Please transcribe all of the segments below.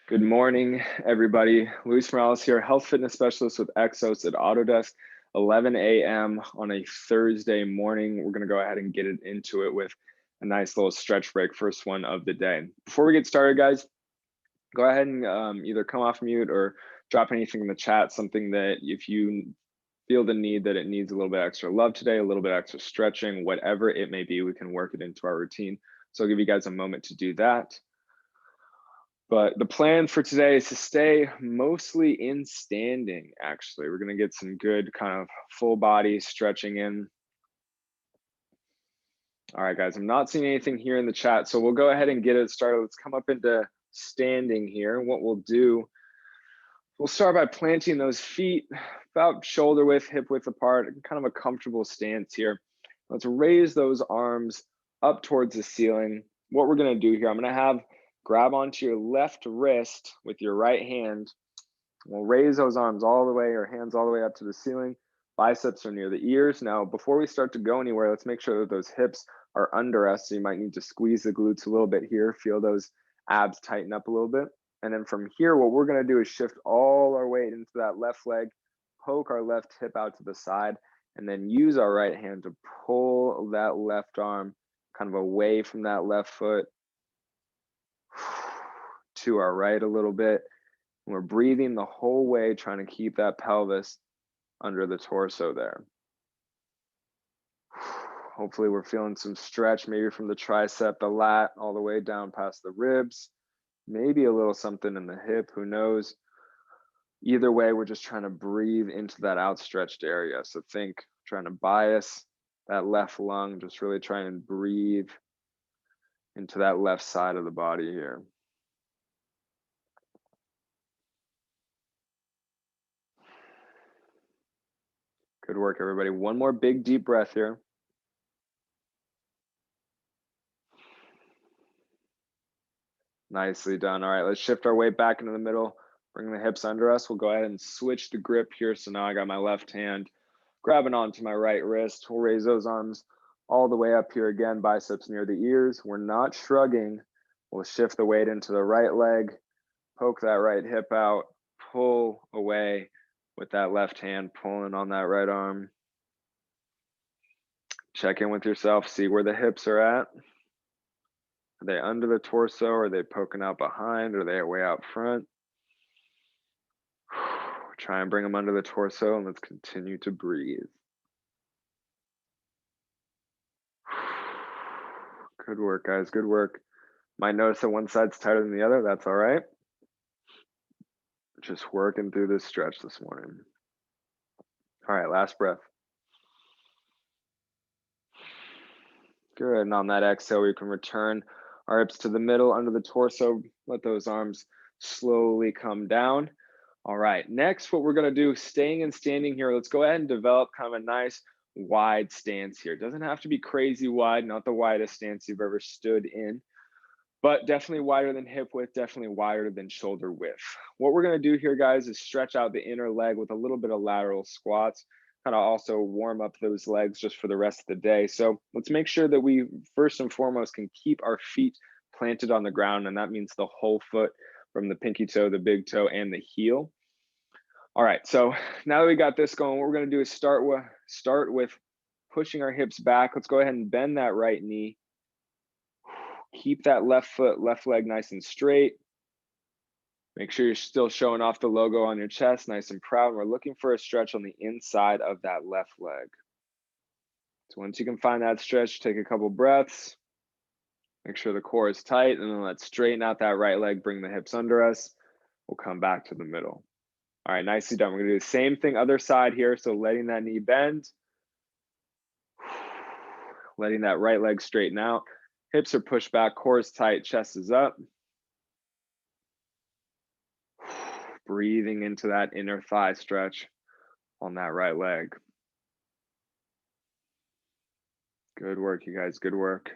Good morning, everybody. Luis Morales here, health fitness specialist with Exos at Autodesk, 11 a.m. on a Thursday morning. We're going to go ahead and get into it with a nice little stretch break, first one of the day. Before we get started, guys, go ahead and either come off mute or drop anything in the chat, something that if you feel the need that it needs a little bit extra love today, a little bit extra stretching, whatever it may be, we can work it into our routine. So I'll give you guys a moment to do that. But the plan for today is to stay mostly in standing, actually. We're going to get some good kind of full body stretching in. All right, guys, I'm not seeing anything here in the chat, so we'll go ahead and get it started. Let's come up into standing here. What we'll do, we'll start by planting those feet about shoulder width, hip width apart, kind of a comfortable stance here. Let's raise those arms up towards the ceiling. What we're going to do here, I'm going to have grab onto your left wrist with your right hand. We'll raise those arms all the way, or hands all the way up to the ceiling. Biceps are near the ears. Now, before we start to go anywhere, let's make sure that those hips are under us. So you might need to squeeze the glutes a little bit here. Feel those abs tighten up a little bit. And then from here, what we're going to do is shift all our weight into that left leg, poke our left hip out to the side, and then use our right hand to pull that left arm kind of away from that left foot to our right a little bit. And we're breathing the whole way, trying to keep that pelvis under the torso there. Hopefully we're feeling some stretch, maybe from the tricep, the lat, all the way down past the ribs, maybe a little something in the hip, who knows. Either way, we're just trying to breathe into that outstretched area. So think, trying to bias that left lung, just really trying to breathe into that left side of the body here. Good work, everybody. One more big, deep breath here. Nicely done. All right, let's shift our weight back into the middle. Bring the hips under us. We'll go ahead and switch the grip here. So now I got my left hand grabbing onto my right wrist. We'll raise those arms all the way up here again, biceps near the ears. We're not shrugging. We'll shift the weight into the right leg, poke that right hip out, pull away with that left hand, pulling on that right arm. Check in with yourself, see where the hips are at. Are they under the torso? Are they poking out behind? Are they way out front? Try and bring them under the torso, and let's continue to breathe. Good work, guys. Good work. Might notice that one side's tighter than the other. That's all right. Just working through this stretch this morning. All right, last breath. Good. And on that exhale, we can return our hips to the middle, under the torso. Let those arms slowly come down. All right, next, what we're going to do, staying and standing here, let's go ahead and develop kind of a nice wide stance here. It doesn't have to be crazy wide, not the widest stance you've ever stood in, but definitely wider than hip width, definitely wider than shoulder width. What we're going to do here, guys, is stretch out the inner leg with a little bit of lateral squats, kind of also warm up those legs just for the rest of the day. So let's make sure that we first and foremost can keep our feet planted on the ground, and that means the whole foot from the pinky toe, the big toe, and the heel. All right, so now that we got this going, what we're going to do is start with pushing our hips back. Let's go ahead and bend that right knee. Keep that left foot, left leg nice and straight. Make sure you're still showing off the logo on your chest, nice and proud. We're looking for a stretch on the inside of that left leg. So once you can find that stretch, take a couple breaths. Make sure the core is tight, and then let's straighten out that right leg, bring the hips under us. We'll come back to the middle. All right, nicely done. We're gonna do the same thing other side here. So letting that knee bend, letting that right leg straighten out. Hips are pushed back, core is tight, chest is up. Breathing into that inner thigh stretch on that right leg. Good work, you guys, good work.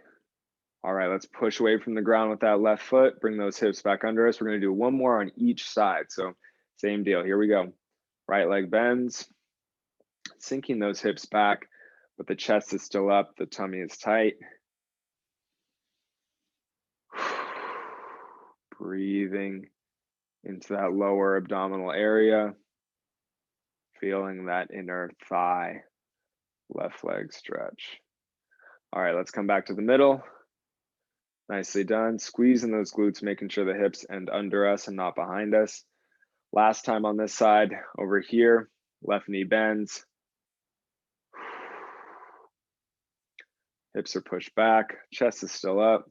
All right, let's push away from the ground with that left foot, bring those hips back under us. We're gonna do one more on each side. So same deal, here we go. Right leg bends, sinking those hips back, but the chest is still up, the tummy is tight. Breathing into that lower abdominal area, feeling that inner thigh, left leg stretch. All right, let's come back to the middle. Nicely done. Squeezing those glutes, making sure the hips end under us and not behind us. Last time on this side, over here, left knee bends. Hips are pushed back, chest is still up.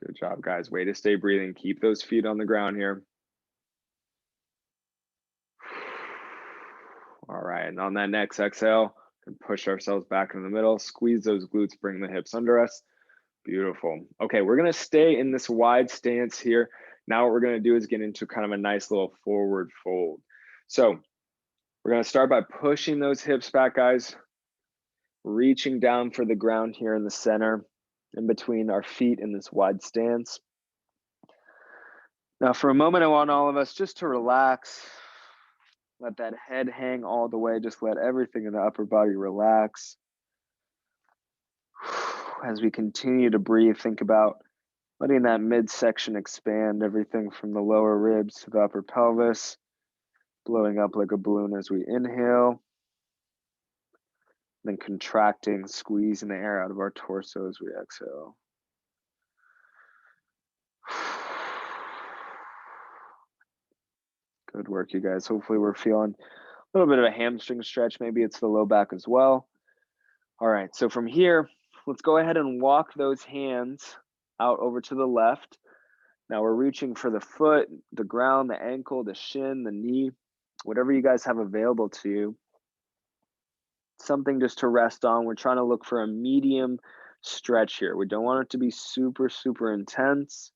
Good job, guys. Way to stay breathing. Keep those feet on the ground here. All right, and on that next exhale, we can push ourselves back in the middle, squeeze those glutes, bring the hips under us. Beautiful. Okay, we're gonna stay in this wide stance here. Now what we're gonna do is get into kind of a nice little forward fold. So we're gonna start by pushing those hips back, guys. Reaching down for the ground here in the center, in between our feet in this wide stance. Now for a moment, I want all of us just to relax. Let that head hang all the way. Just let everything in the upper body relax. As we continue to breathe, think about letting that midsection expand, everything from the lower ribs to the upper pelvis, blowing up like a balloon as we inhale, then contracting, squeezing the air out of our torso as we exhale. Good work, you guys. Hopefully we're feeling a little bit of a hamstring stretch. Maybe it's the low back as well. All right, so from here, let's go ahead and walk those hands out over to the left. Now we're reaching for the foot, the ground, the ankle, the shin, the knee, whatever you guys have available to you. Something just to rest on. We're trying to look for a medium stretch here. We don't want it to be super, super intense.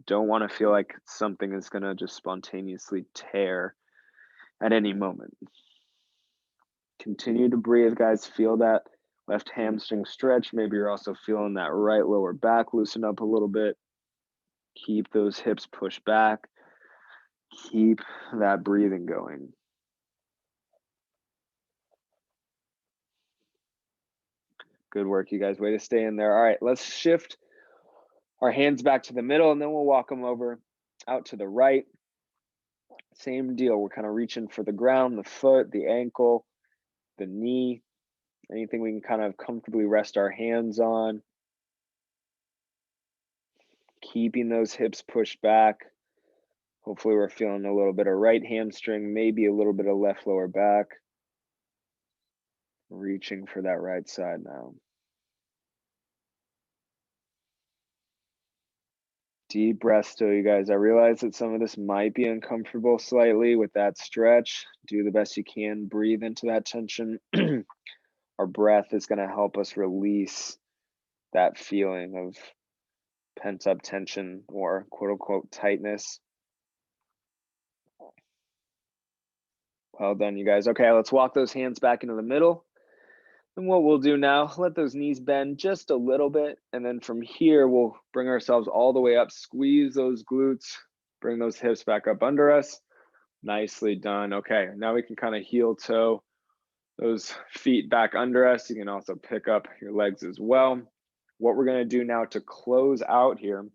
Don't want to feel like something is going to just spontaneously tear at any moment. Continue to breathe, guys. Feel that left hamstring stretch. Maybe you're also feeling that right lower back loosen up a little bit. Keep those hips pushed back. Keep that breathing going. Good work, you guys. Way to stay in there. All right, let's shift our hands back to the middle, and then we'll walk them over out to the right. Same deal. We're kind of reaching for the ground, the foot, the ankle, the knee, anything we can kind of comfortably rest our hands on. Keeping those hips pushed back. Hopefully we're feeling a little bit of right hamstring, maybe a little bit of left lower back. Reaching for that right side now. Deep breath still, you guys. I realize that some of this might be uncomfortable slightly with that stretch. Do the best you can. Breathe into that tension. Our breath is going to help us release that feeling of pent up tension or quote unquote tightness. Well done, you guys. Okay, let's walk those hands back into the middle. And what we'll do now, let those knees bend just a little bit. And then from here, we'll bring ourselves all the way up, squeeze those glutes, bring those hips back up under us. Nicely done. Okay, now we can kind of heel toe those feet back under us. You can also pick up your legs as well. What we're going to do now to close out here,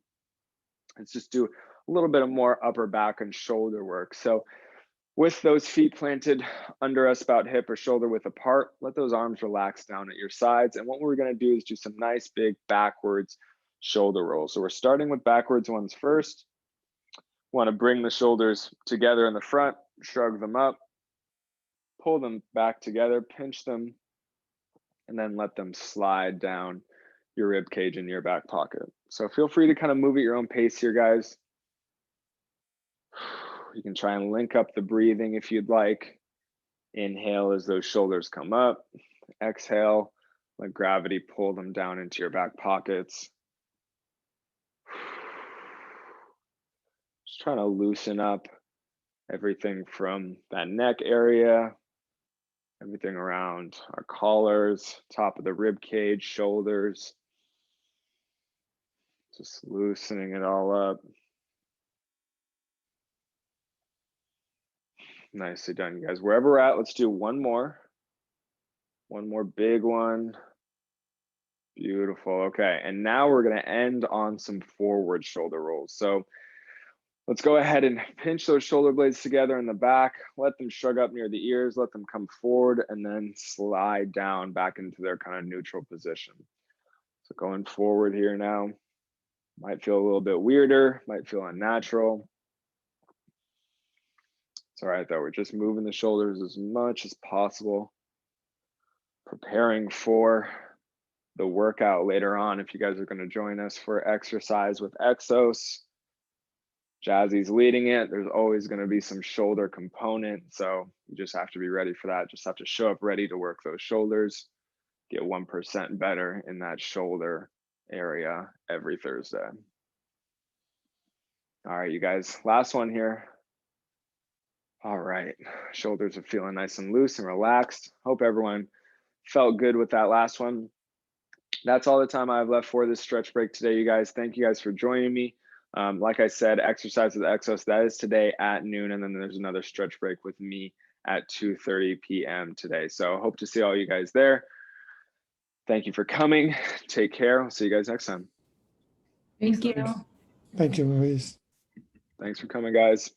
let's just do a little bit of more upper back and shoulder work. So with those feet planted under us, about hip or shoulder width apart, let those arms relax down at your sides. And what we're going to do is do some nice big backwards shoulder rolls. So we're starting with backwards ones first. Want to bring the shoulders together in the front, shrug them up, pull them back together, pinch them, and then let them slide down your rib cage in your back pocket. So feel free to kind of move at your own pace here, guys. You can try and link up the breathing if you'd like. Inhale as those shoulders come up. Exhale, let gravity pull them down into your back pockets. Just trying to loosen up everything from that neck area, everything around our collars, top of the rib cage, shoulders. Just loosening it all up. Nicely done, you guys. Wherever we're at, let's do one more. One more big one. Beautiful. Okay, and now we're going to end on some forward shoulder rolls. So let's go ahead and pinch those shoulder blades together in the back. Let them shrug up near the ears. Let them come forward and then slide down back into their kind of neutral position. So going forward here now. Might feel a little bit weirder. Might feel unnatural. It's all right though. We're just moving the shoulders as much as possible. Preparing for the workout later on. If you guys are going to join us for exercise with Exos, Jazzy's leading it. There's always going to be some shoulder component. So you just have to be ready for that. Just have to show up ready to work those shoulders. Get 1% better in that shoulder area every Thursday. All right, you guys, last one here. All right, shoulders are feeling nice and loose and relaxed. Hope everyone felt good with that last one. That's all the time I have left for this stretch break today, you guys. Thank you guys for joining me. Like I said, exercise with Exos, that is today at noon, and then there's another stretch break with me at 2:30 p.m. today. So hope to see all you guys there. Thank you for coming. Take care. I'll see you guys next time. Thank you. Thank you, Luis. Thanks for coming, guys.